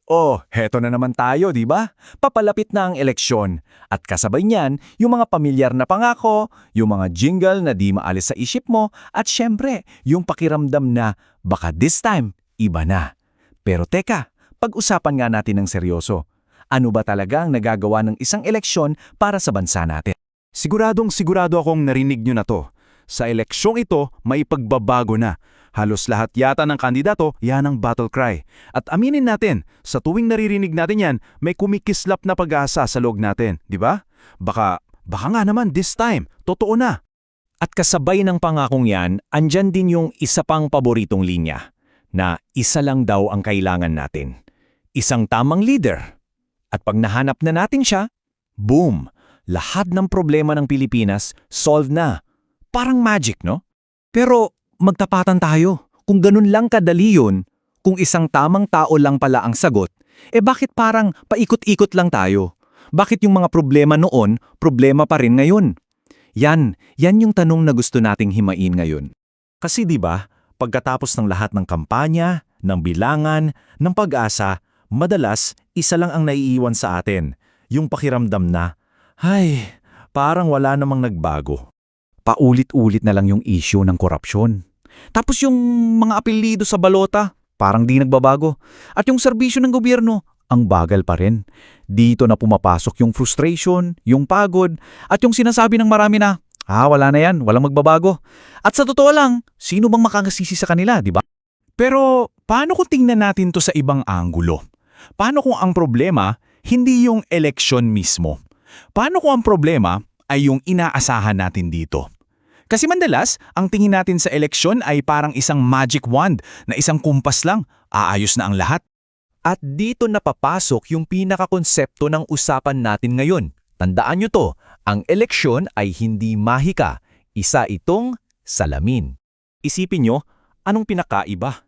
Oh, heto na naman tayo, di ba? Papalapit na ang eleksyon. At kasabay niyan, yung mga pamilyar na pangako, yung mga jingle na di maalis sa isip mo, at syempre, yung pakiramdam na baka this time, iba na. Pero teka, pag-usapan nga natin ng seryoso. Ano ba talaga ang nagagawa ng isang eleksyon para sa bansa natin? Siguradong sigurado akong narinig nyo na to. Sa eleksyong ito, may pagbabago na. Halos lahat yata ng kandidato, yan ang battle cry. At aminin natin, sa tuwing naririnig natin yan, may kumikislap na pag-asa sa loob natin, di ba? Baka nga naman this time, totoo na. At kasabay ng pangakong yan, andyan din yung isa pang paboritong linya, na isa lang daw ang kailangan natin. Isang tamang leader. At pag nahanap na natin siya, boom! Lahat ng problema ng Pilipinas solved na. Parang magic, no? Pero magtapatan tayo. Kung ganun lang kadali yun, kung isang tamang tao lang pala ang sagot, bakit parang paikot-ikot lang tayo? Bakit yung mga problema noon, problema pa rin ngayon? Yan yung tanong na gusto nating himain ngayon. Kasi di ba, pagkatapos ng lahat ng kampanya, ng bilangan, ng pag-asa, madalas isa lang ang naiiwan sa atin, yung pakiramdam na, ay, parang wala namang nagbago. Paulit-ulit na lang yung issue ng korupsyon. Tapos yung mga apelyido sa balota, parang di nagbabago. At yung serbisyo ng gobyerno, ang bagal pa rin. Dito na pumapasok yung frustration, yung pagod, at yung sinasabi ng marami na, wala na yan, walang magbabago. At sa totoo lang, sino bang makakasisi sa kanila, di ba? Pero paano kung tingnan natin to sa ibang anggulo? Paano kung ang problema, hindi yung eleksyon mismo? Paano kung ang problema ay yung inaasahan natin dito? Kasi madalas, ang tingin natin sa eleksyon ay parang isang magic wand na isang kumpas lang, aayos na ang lahat. At dito napapasok yung pinakakonsepto ng usapan natin ngayon. Tandaan nyo to, ang eleksyon ay hindi mahika, isa itong salamin. Isipin nyo, anong pinakaiba?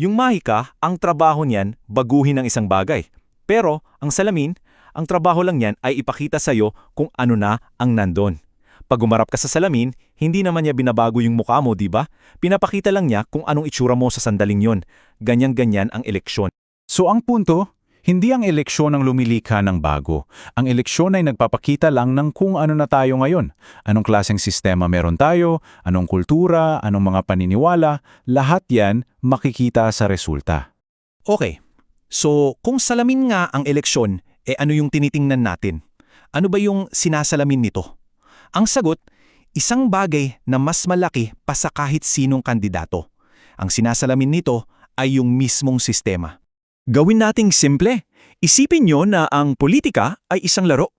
Yung mahika, ang trabaho niyan, baguhin ang isang bagay. Pero ang salamin, ang trabaho lang niyan ay ipakita sa'yo kung ano na ang nandun. Pag umarap ka sa salamin, hindi naman niya binabago yung mukha mo, di ba? Pinapakita lang niya kung anong itsura mo sa sandaling yon. Ganyan-ganyan ang eleksyon. So ang punto, hindi ang eleksyon ang lumilikha ng bago. Ang eleksyon ay nagpapakita lang ng kung ano na tayo ngayon. Anong klaseng sistema meron tayo, anong kultura, anong mga paniniwala, lahat yan makikita sa resulta. Okay, so kung salamin nga ang eleksyon, ano yung tinitingnan natin? Ano ba yung sinasalamin nito? Ang sagot, isang bagay na mas malaki pa sa kahit sinong kandidato. Ang sinasalamin nito ay yung mismong sistema. Gawin nating simple. Isipin nyo na ang politika ay isang laro.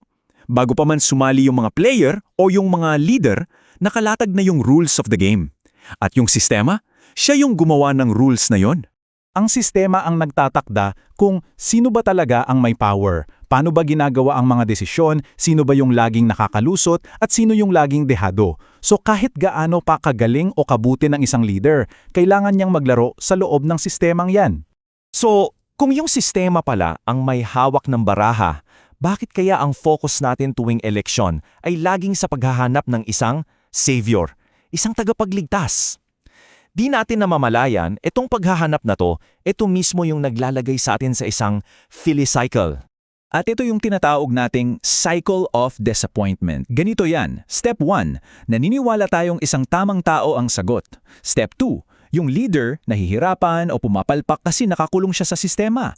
Bago pa man sumali yung mga player o yung mga leader, nakalatag na yung rules of the game. At yung sistema, siya yung gumawa ng rules na yon. Ang sistema ang nagtatakda kung sino ba talaga ang may power, paano ba ginagawa ang mga desisyon, sino ba yung laging nakakalusot at sino yung laging dehado. So kahit gaano pa kagaling o kabuti ng isang leader, kailangan niyang maglaro sa loob ng sistemang yan. So, kung yung sistema pala ang may hawak ng baraha, bakit kaya ang focus natin tuwing eleksyon ay laging sa paghahanap ng isang savior, isang tagapagligtas? Di natin namamalayan, itong paghahanap na to, ito mismo yung naglalagay sa atin sa isang cycle. At ito yung tinatawag nating cycle of disappointment. Ganito yan. Step 1, naniniwala tayong isang tamang tao ang sagot. Step 2, yung leader nahihirapan o pumapalpak kasi nakakulong siya sa sistema.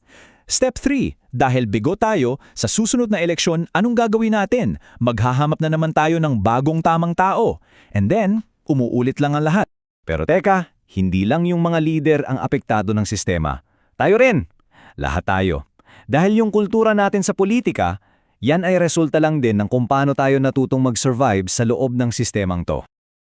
Step 3, dahil bigo tayo, sa susunod na eleksyon, anong gagawin natin? Maghahanap na naman tayo ng bagong tamang tao. And then, umuulit lang ang lahat. Pero teka, hindi lang yung mga leader ang apektado ng sistema. Tayo rin. Lahat tayo. Dahil yung kultura natin sa politika, yan ay resulta lang din ng kung paano tayo natutong mag-survive sa loob ng sistemang to.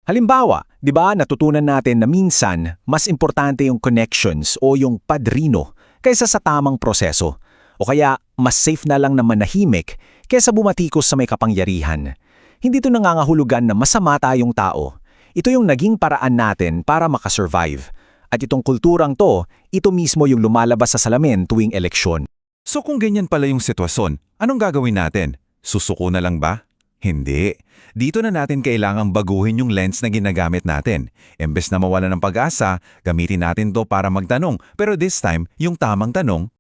Halimbawa, di ba natutunan natin na minsan mas importante yung connections o yung padrino kaysa sa tamang proseso. O kaya mas safe na lang na manahimik kaysa bumatikos sa may kapangyarihan. Hindi ito nangangahulugan na masama tayong tao. Ito yung naging paraan natin para makasurvive. At itong kulturang to, ito mismo yung lumalabas sa salamin tuwing eleksyon. So kung ganyan pala yung sitwasyon, anong gagawin natin? Susuko na lang ba? Hindi. Dito na natin kailangang baguhin yung lens na ginagamit natin. Imbes na mawala ng pag-asa, gamitin natin to para magtanong. Pero this time, yung tamang tanong,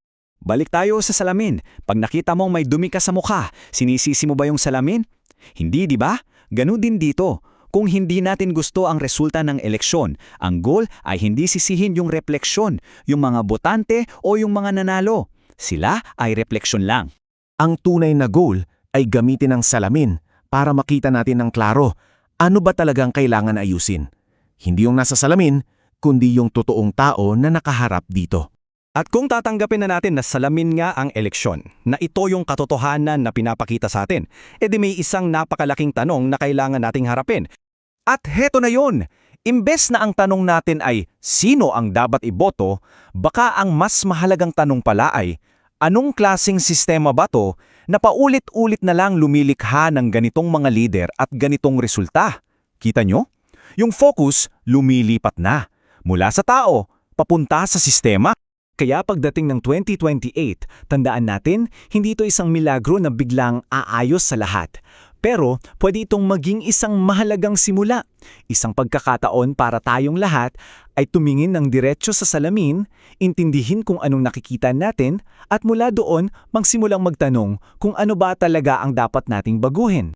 Balik tayo sa salamin. Pag nakita mong may dumi ka sa mukha, sinisisi mo ba yung salamin? Hindi, di ba? Ganun din dito. Kung hindi natin gusto ang resulta ng eleksyon, ang goal ay hindi sisihin yung refleksyon, yung mga botante o yung mga nanalo. Sila ay refleksyon lang. Ang tunay na goal ay gamitin ang salamin para makita natin ng klaro ano ba talagang kailangan ayusin. Hindi yung nasa salamin, kundi yung totoong tao na nakaharap dito. At kung tatanggapin na natin na salamin nga ang eleksyon, na ito yung katotohanan na pinapakita sa atin, edi may isang napakalaking tanong na kailangan nating harapin. At heto na yun! Imbes na ang tanong natin ay sino ang dapat iboto, baka ang mas mahalagang tanong pala ay anong klaseng sistema ba to na paulit-ulit na lang lumilikha ng ganitong mga lider at ganitong resulta? Kita nyo? Yung focus lumilipat na mula sa tao papunta sa sistema. Kaya pagdating ng 2028, tandaan natin, hindi ito isang milagro na biglang aayos sa lahat. Pero pwede itong maging isang mahalagang simula. Isang pagkakataon para tayong lahat ay tumingin ng diretso sa salamin, intindihin kung anong nakikita natin, at mula doon magsimulang magtanong kung ano ba talaga ang dapat nating baguhin.